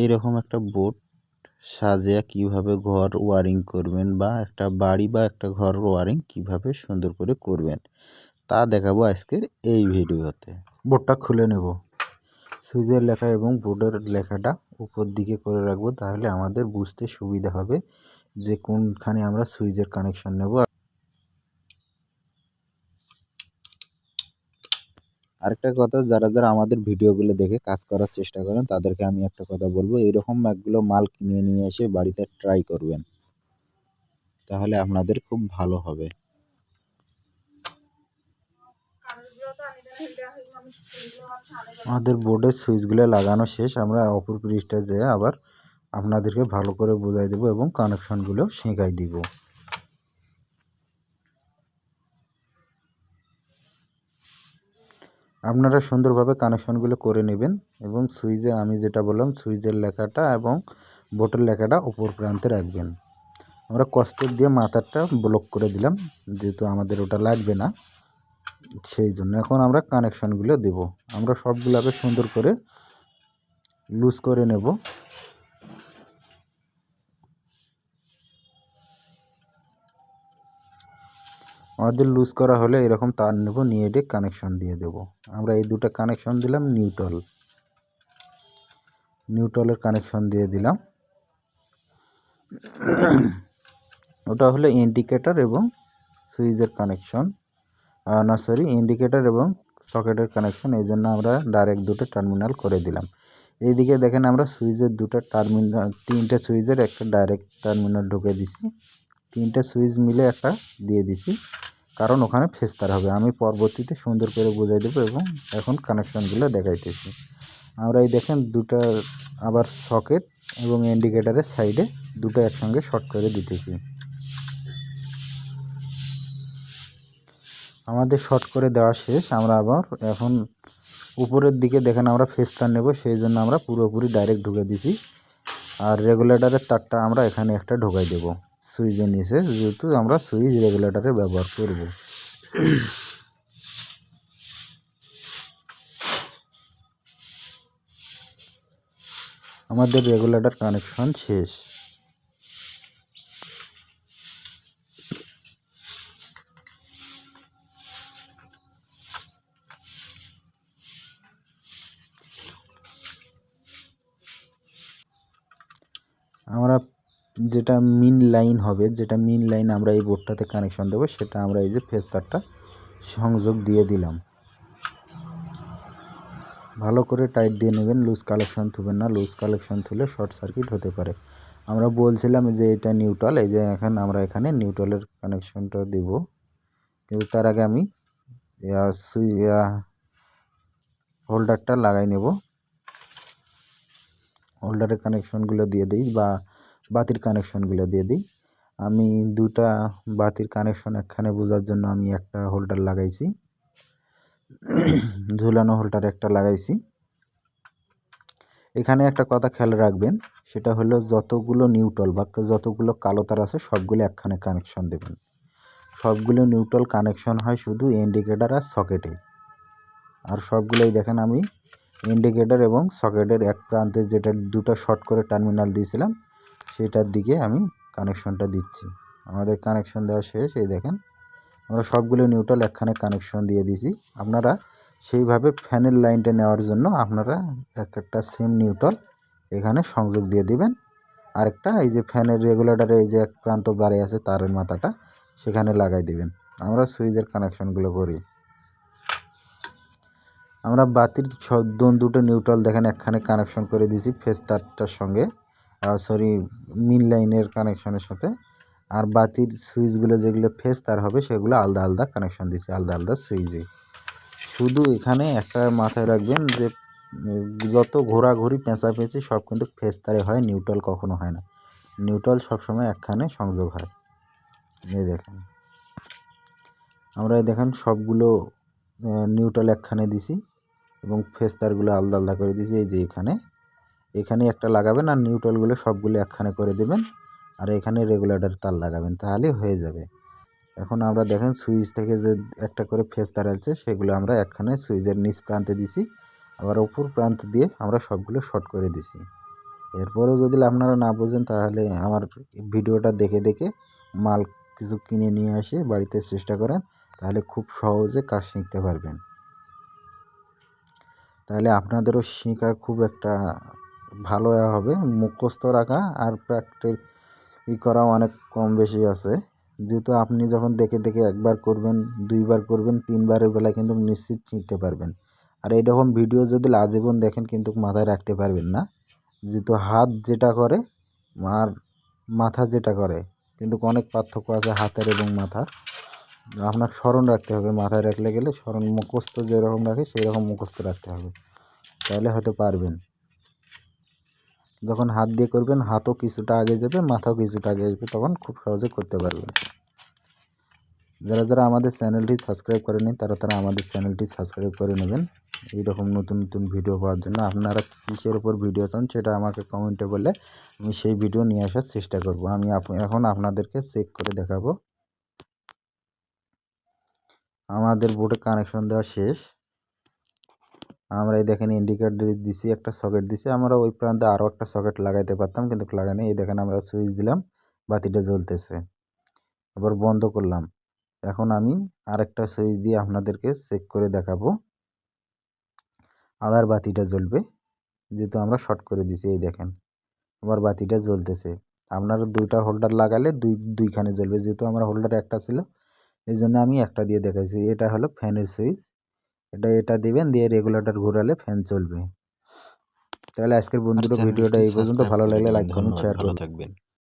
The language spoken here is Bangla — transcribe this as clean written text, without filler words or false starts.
এইরকম একটা বোর্ড সাজিয়ে কিভাবে ঘর ওয়ারিং করবেন বা একটা বাড়ি বা একটা ঘর ওয়ারিং কিভাবে সুন্দর করে করবেন তা দেখাবো আজকের এই ভিডিওতে। বোর্ডটা খুলে নেব, সুইচের লেখা এবং বোর্ডের লেখাটা উপর দিকে করে রাখবো, তাহলে আমাদের বুঝতে সুবিধা হবে যে কোনখানে আমরা সুইচের কানেকশন নেব। আরেকটা কথা, যারা যারা আমাদের ভিডিওগুলো দেখে কাজ করার চেষ্টা করেন তাদেরকে আমি একটা কথা বলবো, এরকম একগুলো মাল কিনে নিয়ে এসে বাড়িতে ট্রাই করবেন, তাহলে আপনাদের খুব ভালো হবে। আমাদের বোর্ডের সুইচগুলো লাগানো শেষ, আমরা অপর পৃষ্ঠায় যেয়ে আবার আপনাদেরকে ভালো করে বোঝাই দেব এবং কানেকশনগুলো শেখাই দিব। আপনারা সুন্দরভাবে কানেকশনগুলো করে নেবেন এবং সুইচে আমি যেটা বললাম সুইচের লেখাটা এবং বোর্ডের লেখাটা উপর প্রান্তে রাখবেন। আমরা কস্টেপ দিয়ে মাথাটা ব্লক করে দিলাম, যেহেতু আমাদের ওটা লাগবে না, সেই জন্য এখন আমরা কানেকশনগুলো দেব। আমরা সবগুলোকে সুন্দর করে লুজ করে নেব। আমাদের লুজ করা হলে এরকম তার নেব, নিয়ে এটি কানেকশন দিয়ে দেব। আমরা এই দুটো কানেকশন দিলাম, নিউট্রালের কানেকশন দিয়ে দিলাম। ওটা হলো ইন্ডিকেটর এবং সুইচের কানেকশন, ইন্ডিকেটর এবং সকেটের কানেকশন, এই জন্য আমরা ডাইরেক্ট দুটো টার্মিনাল করে দিলাম। এইদিকে দেখেন আমরা সুইচের দুটো টার্মিনাল, তিনটে সুইচের একটা ডাইরেক্ট টার্মিনাল ঢুকে দিছি, তিনটে সুইচ মিলে একটা দিয়ে দিছি, কারণ ওখানে ফেস্তার হবে। আমি পরবর্তীতে সুন্দর করে বোঝাই দেবো এবং এখন কানেকশনগুলো দেখাইতেছি। আমরা এই দেখেন দুটো আবার সকেট এবং ইন্ডিকেটারের সাইডে দুটো একসঙ্গে শর্ট করে দিতেছি। আমাদের শর্ট করে দেওয়া শেষ। আমরা আবার এখন উপরের দিকে দেখেন আমরা ফেস্তার নেব, সেই জন্য আমরা পুরোপুরি ডাইরেক্ট ঢুকে দিছি। আর রেগুলেটরের তারটা আমরা এখানে একটা ঢোকাই দেব সুইচের নিচে, যেহেতু আমরা সুইচ রেগুলেটরে ব্যবহার করব। আমাদের রেগুলেটর কানেকশন শেষ। আমরা যেটা মেইন লাইন হবে, যেটা মেইন লাইন আমরা এই বোর্ডটাতে কানেকশন দেবো, সেটা আমরা এই যে ফেজ তারটা সংযোগ দিয়ে দিলাম। ভালো করে টাইট দিয়ে নেবেন, লুজ কালেকশন থুবেন না, লুজ কালেকশন থুলে শর্ট সার্কিট হতে পারে। আমরা বলছিলাম যে এটা নিউট্রাল, এই যে এখন আমরা এখানে নিউট্রালের কানেকশনটা দেব, কিন্তু তার আগে আমি হোল্ডারটা লাগাই নেব। হোল্ডারের কানেকশনগুলো দিয়ে দিই বা বাতির কানেকশনগুলো দিয়ে দিই। আমি দুটা বাতির কানেকশন একখানে বোঝার জন্য আমি একটা হোল্ডার লাগাইছি, ঝুলানো হোল্ডার একটা লাগাইছি। এখানে একটা কথা খেয়াল রাখবেন, সেটা হলো যতগুলো নিউট্রাল বা যতগুলো কালো তার আছে সবগুলো একখানে কানেকশন দেবেন। সবগুলো নিউট্রাল কানেকশন হয় শুধু ইন্ডিকেটার আর সকেটে। আর সবগুলোই দেখেন আমি ইন্ডিকেটর এবং সকেটের এক প্রান্তে যেটা দুটো শর্ট করে টার্মিনাল দিয়েছিলাম সেটার দিকে আমি কানেকশনটা দিচ্ছি। আমাদের কানেকশন দেওয়া শেষ। এই দেখেন আমরা সবগুলো নিউট্রাল একখানে কানেকশন দিয়ে দিয়েছি। আপনারা সেইভাবে ফ্যানের লাইনটা নেওয়ার জন্য আপনারা একটা সেম নিউট্রাল এখানে সংযোগ দিয়ে দিবেন। আরেকটা এই যে ফ্যানের রেগুলেটরে এই যে এক প্রান্ত বাড়ি আছে তারের মাথাটা সেখানে লাগাই দিবেন। আমরা সুইচের কানেকশনগুলো করি। আমরা বাতির দুটো নিউট্রাল দেখেন একখানে কানেকশন করে দিয়েছি ফেজ তারটার সঙ্গে, মেইন লাইনের কানেকশনের সাথে। আর বাতির সুইচগুলো যেগুলো ফেজ তার হবে সেগুলো আলাদা আলাদা কানেকশন দিয়েছি, আলাদা আলাদা সুইচে। শুধু এখানে একটা মাথায় রাখবেন যে যত ঘোরাঘুরি পেঁচাপেঁচি সব কিন্তু ফেজ তারে হয়, নিউট্রাল কখনো হয় না। নিউট্রাল সবসময় একখানে সংযোগ হয়। এই দেখেন আমরা দেখেন সবগুলো নিউট্রাল একখানে দিছি এবং ফেজ তারগুলো আলাদা আলাদা করে দিয়েছি। এই যে এখানে একটা লাগাবেন আর নিউট্রালগুলো সবগুলো একখানে করে দেবেন, আর এখানে রেগুলেটর তার লাগাবেন, তাহলে হয়ে যাবে। এখন আমরা দেখেন সুইচ থেকে যে একটা করে ফেজ তার আছে সেগুলো আমরা একখানে সুইচের নিচ প্রান্তে দিছি, আবার উপর প্রান্ত দিয়ে আমরা সবগুলো শর্ট করে দিছি। এরপরেও যদি আপনারা না বোঝেন তাহলে আমার ভিডিওটা দেখে দেখে মাল কিছু কিনে নিয়ে এসে বাড়িতে চেষ্টা করেন, তাহলে খুব সহজে কাজ শিখতে পারবেন। তাহলে আপনাদেরও শেখার খুব একটা ভালো হবে। মুখস্থ রাখা আর করা অনেক কম বেশি আছে। যেহেতু আপনি যখন দেখে দেখে একবার করবেন, দুইবার করবেন, তিনবারের বেলায় কিন্তু নিশ্চিত শিখতে পারবেন। আর এইরকম ভিডিও যদি আজীবন দেখেন কিন্তু মাথায় রাখতে পারবেন না। যেহেতু হাত যেটা করে আর মাথা যেটা করে কিন্তু অনেক পার্থক্য আছে হাতের এবং মাথার। আপনার স্মরণ রাখতে হবে, মাথায় রাখলে গেলে স্মরণ, মুখস্থ যেরকম রাখে সেই রকম মুখস্থ রাখতে হবে, তাহলে হয়তো পারবেন। যখন হাত দিয়ে করবেন হাতও কিছুটা আগে যাবে, মাথাও কিছুটা আগে আসবে, তখন খুব সহজে করতে পারবেন। যারা যারা আমাদের চ্যানেলটি সাবস্ক্রাইব করেনি তারা আমাদের চ্যানেলটি সাবস্ক্রাইব করে নেবেন এইরকম নতুন নতুন ভিডিও পাওয়ার জন্য। আপনারা কিসের উপর ভিডিও চান সেটা আমাকে কমেন্টে বললে আমি সেই ভিডিও নিয়ে আসার চেষ্টা করব। আমি এখন আপনাদেরকে চেক করে দেখাবো। আমাদের বোর্ডে কানেকশন দেওয়া শেষ। আমরা এই দেখেন ইন্ডিকেটর দিছি, একটা সকেট দিছি। আমরা ওই প্রান্তে আরও একটা সকেট লাগাইতে পারতাম কিন্তু লাগাইনি। এই দেখেন আমরা সুইচ দিলাম, বাতিটা জ্বলতেছে, আবার বন্ধ করলাম। এখন আমি আরেকটা সুইচ দিয়ে আপনাদেরকে চেক করে দেখাবো, আবার বাতিটা জ্বলবে, যেহেতু আমরা শর্ট করে দিছি। এই দেখেন আবার বাতিটা জ্বলতেছে। আপনারা দুইটা হোল্ডার লাগালে দুইখানে জ্বলবে, যেহেতু আমার হোল্ডার একটা ছিল এই জন্য আমি একটা দিয়ে দেখাইছি। এটা হলো ফ্যানের সুইচ, এটা দিবেন, দিয়ে রেগুলেটর ঘোরালে ফ্যান চলবে। তাহলে আজকের বন্ধুরা ভিডিওটা এই পর্যন্ত। ভালো লাগলে লাইক করুন, শেয়ার করুন।